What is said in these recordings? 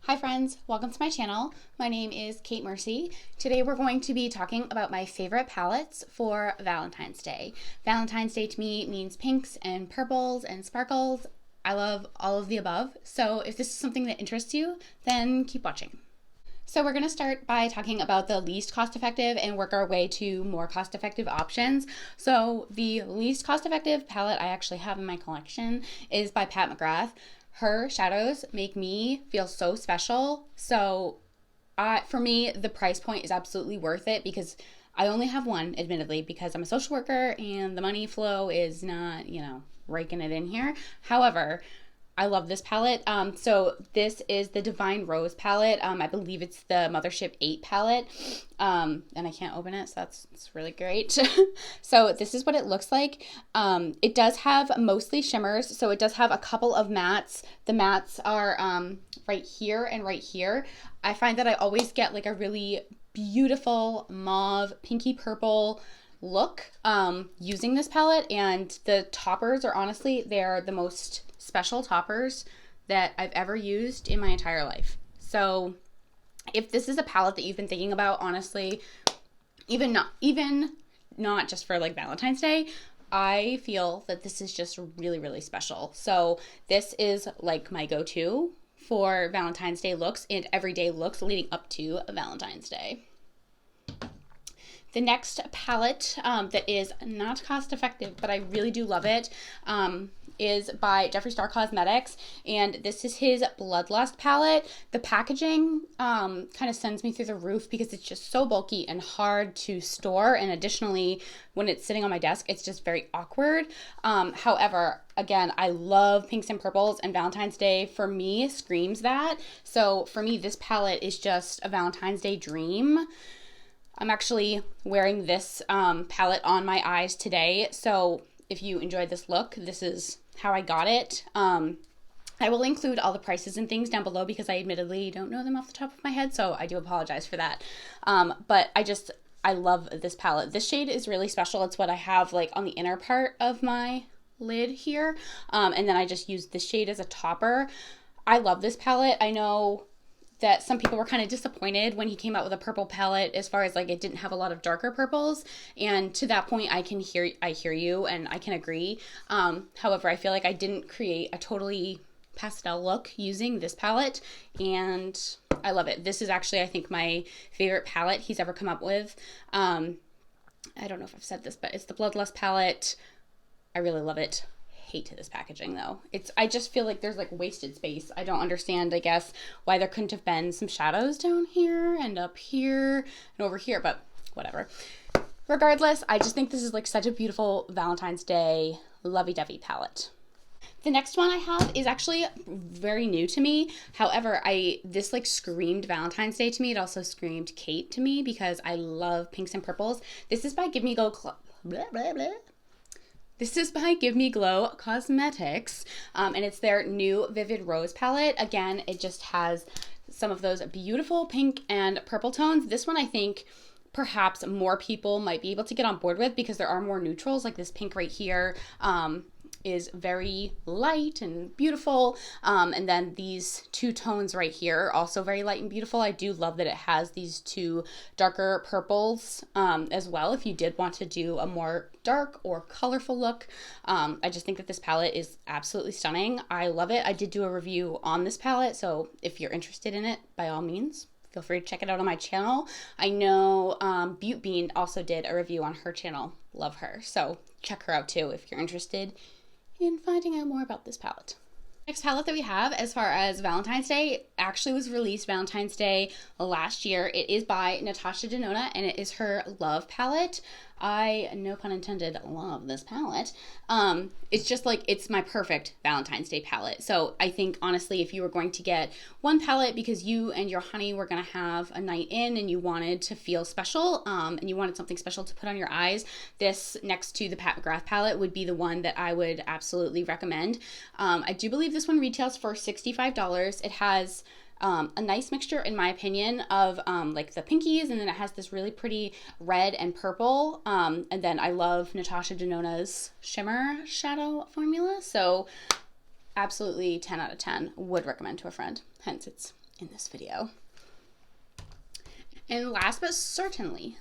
Hi friends, welcome to my channel. My name is Kate Mercy. Today we're going to be talking about my favorite palettes for Valentine's Day. Valentine's Day to me means pinks and purples and sparkles. I love all of the above, so if this is something that interests you, then keep watching. So we're going to start by talking about the least cost-effective and work our way to more cost-effective options. So the least cost-effective palette I actually have in my collection is by McGrath. Her shadows make me feel so special. So for me, the price point is absolutely worth it because I only have one, admittedly, because I'm a social worker and the money flow is not, raking it in here. However, I love this palette. So this is the Divine Rose palette. I believe it's the Mothership VIII palette. And I can't open it, so it's really great. So this is what it looks like. It does have mostly shimmers, so it does have a couple of mattes. The mattes are right here and right here. I find that I always get like a really beautiful mauve, pinky purple look using this palette, and the toppers are honestly, they're the most special toppers that I've ever used in my entire life. So if this is a palette that you've been thinking about, honestly, even not just for like Valentine's Day, I feel that this is just really, really special. So this is like my go-to for Valentine's Day looks and everyday looks leading up to Valentine's Day. The next palette that is not cost effective, but I really do love it, is by Jeffree Cosmetics, and this is his Bloodlust palette. The packaging kind of sends me through the roof because it's just so bulky and hard to store, and additionally, when it's sitting on my desk, it's just very awkward. However, again, I love pinks and purples, and Valentine's Day for me screams that. So for me, this palette is just a Valentine's Day dream. I'm actually wearing this palette on my eyes today, so if you enjoyed this look, this is how I got it. I will include all the prices and things down below because I admittedly don't know them off the top of my head, so I do apologize for that. But I love this palette. This shade is really special. It's what I have like on the inner part of my lid here, and then I just use this shade as a topper. I love this palette. I know that some people were kind of disappointed when he came out with a purple palette as far as like it didn't have a lot of darker purples, and to that point I hear you and I can agree. However, I feel like I didn't create a totally pastel look using this palette, and I love it. This is actually, I think, my favorite palette he's ever come up with. I don't know if I've said this, but it's the Bloodlust palette. I really love it. Hate to this packaging though. I just feel like there's like wasted space. I don't understand, I guess, why there couldn't have been some shadows down here and up here and over here, but whatever. Regardless, I just think this is like such a beautiful Valentine's Day lovey-dovey palette. The next one I have is actually very new to me. However, this like screamed Valentine's Day to me. It also screamed Kate to me because I love pinks and purples. This is by Give Me Glow This is by Give Me Glow Cosmetics, and it's their new Vivid Rose palette. Again, it just has some of those beautiful pink and purple tones. This one I think perhaps more people might be able to get on board with because there are more neutrals, like this pink right here is very light and beautiful, and then these two tones right here are also very light and beautiful. I do love that it has these two darker purples as well if you did want to do a more dark or colorful look. I just think that this palette is absolutely stunning. I love it. I did do a review on this palette, so if you're interested in it, by all means, feel free to check it out on my channel. I know Butte Bean also did a review on her channel. Love her. So check her out too if you're interested in finding out more about this palette. Next palette that we have as far as Valentine's Day actually was released Valentine's Day last year. It is by Natasha Denona and it is her Love palette. I, no pun intended, love this palette. It's just like, it's my perfect Valentine's Day palette. So I think honestly, if you were going to get one palette because you and your honey were gonna have a night in and you wanted to feel special, and you wanted something special to put on your eyes, this next to the McGrath palette would be the one that I would absolutely recommend. I do believe this one retails for $65. It has a nice mixture, in my opinion, of like the pinkies, and then it has this really pretty red and purple, and then I love Natasha Denona's shimmer shadow formula, so absolutely 10 out of 10 would recommend to a friend, hence it's in this video. And last but certainly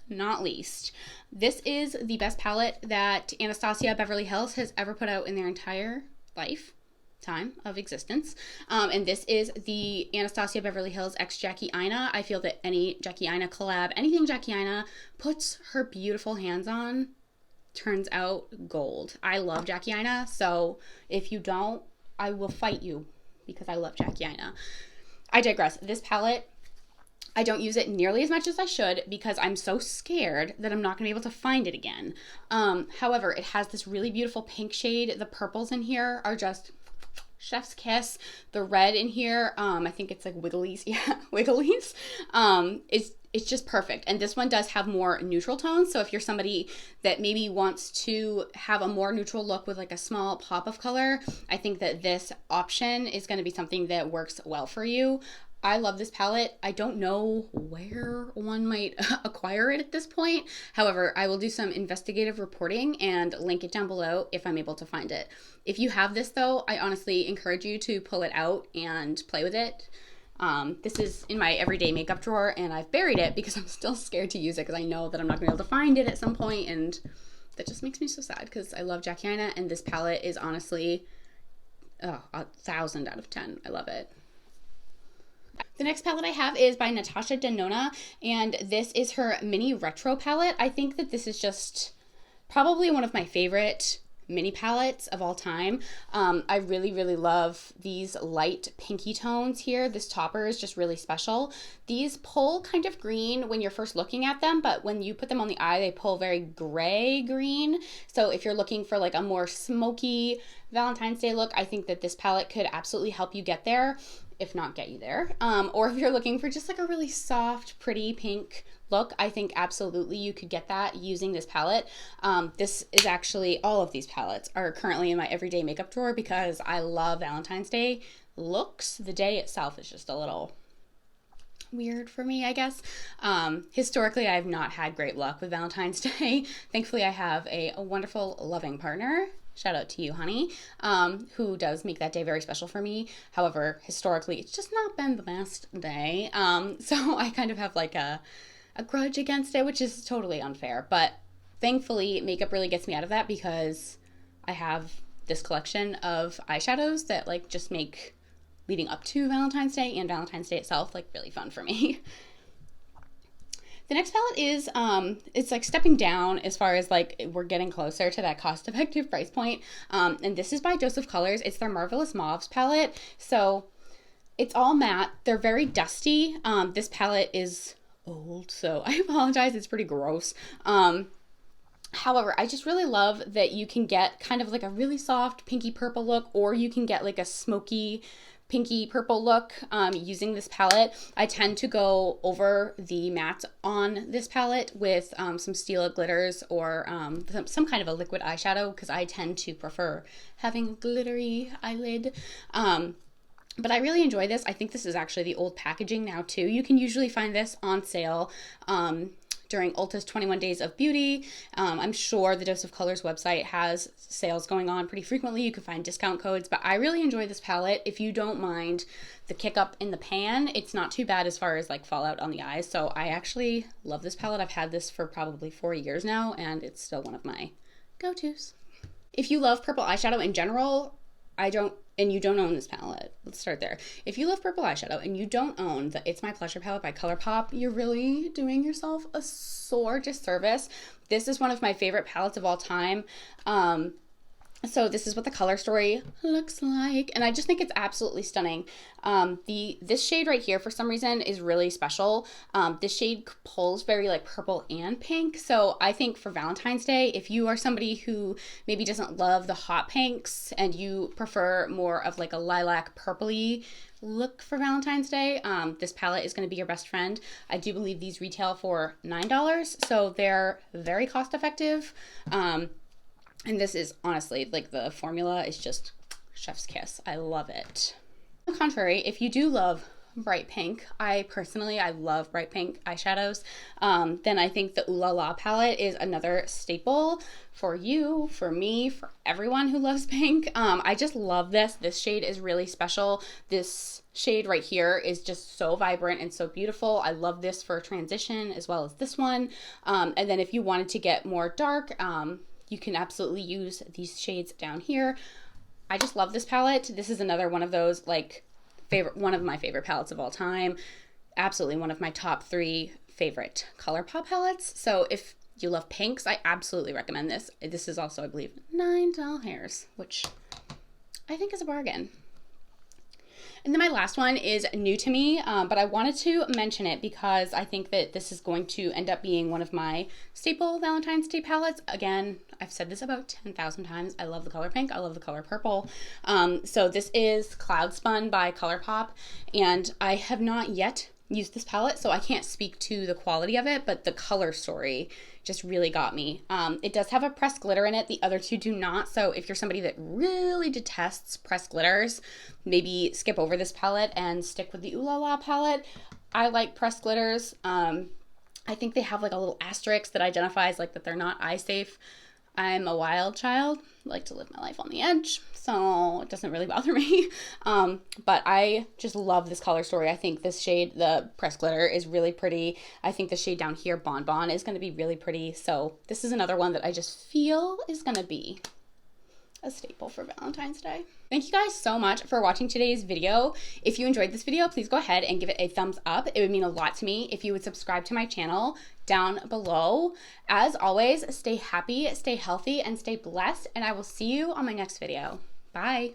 not least, this is the best palette that Anastasia Beverly Hills has ever put out in their entire lifetime of existence. And this is the Anastasia Beverly Hills x Jackie Aina. I feel that any Jackie Aina collab, anything Jackie Aina puts her beautiful hands on, turns out gold. I love Jackie Aina, so if you don't, I will fight you because I love Jackie Aina. I digress. This palette, I don't use it nearly as much as I should because I'm so scared that I'm not going to be able to find it again. However, it has this really beautiful pink shade. The purples in here are just chef's kiss. The red in here, I think it's like Wigglies. Yeah, Wigglies. It's just perfect. And this one does have more neutral tones. So if you're somebody that maybe wants to have a more neutral look with like a small pop of color, I think that this option is going to be something that works well for you. I love this palette. I don't know where one might acquire it at this point. However, I will do some investigative reporting and link it down below if I'm able to find it. If you have this though, I honestly encourage you to pull it out and play with it. This is in my everyday makeup drawer and I've buried it because I'm still scared to use it because I know that I'm not going to be able to find it at some point, and that just makes me so sad because I love Jackie Aina and this palette is honestly 1,000 out of 10. I love it. The next palette I have is by Natasha Denona, and this is her mini retro palette. I think that this is just probably one of my favorite mini palettes of all time. I really love these light pinky tones here. This topper is just really special. These pull kind of green when you're first looking at them, but when you put them on the eye, they pull very gray green. So if you're looking for like a more smoky Valentine's Day look, I think that this palette could absolutely help you get there, if not get you there. Or if you're looking for just like a really soft, pretty pink look, I think absolutely you could get that using this palette. This is actually, all of these palettes are currently in my everyday makeup drawer because I love Valentine's Day looks. The day itself is just a little weird for me, I guess. Historically, I've not had great luck with Valentine's Day. Thankfully, I have a wonderful, loving partner. Shout out to you, honey, who does make that day very special for me. However, historically, it's just not been the best day. So I kind of have like a grudge against it, which is totally unfair. But thankfully, makeup really gets me out of that because I have this collection of eyeshadows that like just make leading up to Valentine's Day and Valentine's Day itself like really fun for me. The next palette is, it's like stepping down as far as like we're getting closer to that cost-effective price point. And this is by Joseph Colors. It's their Marvelous Mauves palette. So it's all matte. They're very dusty. This palette is old, so I apologize. It's pretty gross. However, I just really love that you can get kind of like a really soft pinky purple look, or you can get like a smoky pinky purple look using this palette. I tend to go over the matte on this palette with some Stila glitters or some kind of a liquid eyeshadow because I tend to prefer having a glittery eyelid. But I really enjoy this. I think this is actually the old packaging now too. You can usually find this on sale during Ulta's 21 Days of Beauty. I'm sure the Joseph Colors website has sales going on pretty frequently. You can find discount codes, but I really enjoy this palette. If you don't mind the kick up in the pan, it's not too bad as far as like fallout on the eyes. So I actually love this palette. I've had this for probably 4 years now, and it's still one of my go-tos. If you love purple eyeshadow in general, and you don't own this palette, let's start there. If you love purple eyeshadow and you don't own the It's My Pleasure palette by ColourPop, you're really doing yourself a sore disservice. This is one of my favorite palettes of all time. So this is what the color story looks like, and I just think it's absolutely stunning. This shade right here, for some reason, is really special. This shade pulls very like purple and pink, so I think for Valentine's Day, if you are somebody who maybe doesn't love the hot pinks and you prefer more of like a lilac purpley look for Valentine's Day, this palette is going to be your best friend. I do believe these retail for $9, so they're very cost effective. And this is honestly, like, the formula is just chef's kiss. I love it. On the contrary, if you do love bright pink. I love bright pink eyeshadows. Then I think the Ooh La La palette is another staple for you, for me, for everyone who loves pink. I just love this. This shade is really special. This shade right here is just so vibrant and so beautiful. I love this for transition as well as this one. And then if you wanted to get more dark, you can absolutely use these shades down here. I just love this palette. This is another one of those like one of my favorite palettes of all time. Absolutely one of my top 3 favorite ColourPop palettes. So if you love pinks, I absolutely recommend this. This is also, I believe, $9, which I think is a bargain. And then my last one is new to me, but I wanted to mention it because I think that this is going to end up being one of my staple Valentine's Day palettes. Again, I've said this about 10,000 times. I love the color pink. I love the color purple. So this is Cloud Spun by ColourPop, and I have not yet used this palette, so I can't speak to the quality of it, but the color story just really got me. It does have a pressed glitter in it. The other two do not. So if you're somebody that really detests pressed glitters, maybe skip over this palette and stick with the Ooh La La palette. I like pressed glitters. I think they have like a little asterisk that identifies like that they're not eye safe. I'm a wild child, I like to live my life on the edge, so it doesn't really bother me. But I just love this color story. I think this shade, the pressed glitter, is really pretty. I think the shade down here, Bon Bon, is going to be really pretty. So this is another one that I just feel is going to be a staple for Valentine's Day. Thank you guys so much for watching today's video. If you enjoyed this video, please go ahead and give it a thumbs up. It would mean a lot to me if you would subscribe to my channel down below. As always, stay happy, stay healthy, and stay blessed, and I will see you on my next video. Bye.